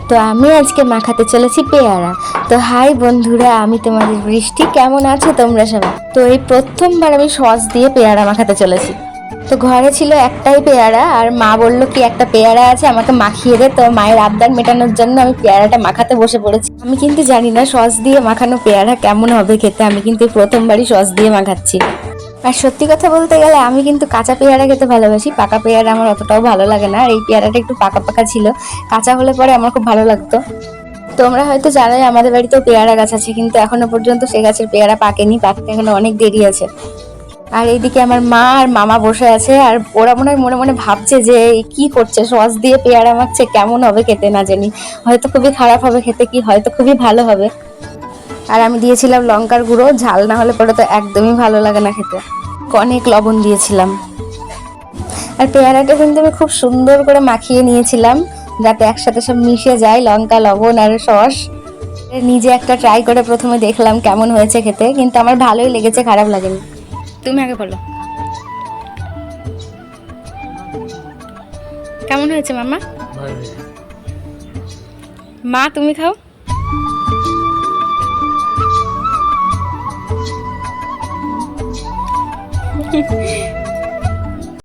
তো আমি আজকে মাখাতে চলেছি পেয়ারা। তো হাই বন্ধুরা, আমি তোমাদের বৃষ্টি, কেমন আছো তোমরা সবাই? তো এই প্রথমবার আমি সস দিয়ে পেয়ারা মাখাতে চলেছি। তো ঘরে ছিল একটাই পেয়ারা, আর মা বললো কি একটা পেয়ারা আছে আমাকে মাখিয়ে দে। তো মায়ের আবদার মেটানোর জন্য আমি পেয়ারাটা মাখাতে বসে পড়েছি। আমি কিন্তু জানি না সস দিয়ে মাখানো পেয়ারা কেমন হবে খেতে, আমি কিন্তু প্রথমবারই সস দিয়ে মাখাচ্ছি। আর সত্যি কথা বলতে গেলে আমি কিন্তু কাঁচা পেয়ারা খেতে ভালোবাসি, পাকা পেয়ারা আমার অতটাও ভালো লাগে না। আর এই পেয়ারাটা একটু পাকা পাকা ছিল, কাঁচা হলে পরে আমার খুব ভালো লাগতো। তোমরা হয়তো জানোই আমাদের বাড়িতেও পেয়ারা গাছ আছে, কিন্তু এখনো পর্যন্ত সে গাছের পেয়ারা পাকেনি, পাকতে এখনো অনেক দেরি আছে। আর এইদিকে আমার মা আর মামা বসে আছে, আর ওরা মনে হয় মনে মনে ভাবছে যে কি করছে, সস দিয়ে পেয়ারা মাখছে, কেমন হবে খেতে না জানি। হয়তো খুবই খারাপ হবে খেতে, কি হয়তো খুবই ভালো হবে। আর আমি দিয়েছিলাম লঙ্কার গুঁড়ো, ঝাল না হলে পরে তো একদমই ভালো লাগে না খেতে। অনেক লবণ দিয়েছিলাম। আর পেয়ারাটা কিন্তু আমি খুব সুন্দর করে মাখিয়ে নিয়েছিলাম, যাতে একসাথে সব মিশে যায়, লঙ্কা, লবণ আর সস। নিজে একটা ট্রাই করে প্রথমে দেখলাম কেমন হয়েছে খেতে, কিন্তু আমার ভালোই লেগেছে, খারাপ লাগেনি। তুমি আগে বলো কেমন হয়েছে মামা। মা তুমি খাও।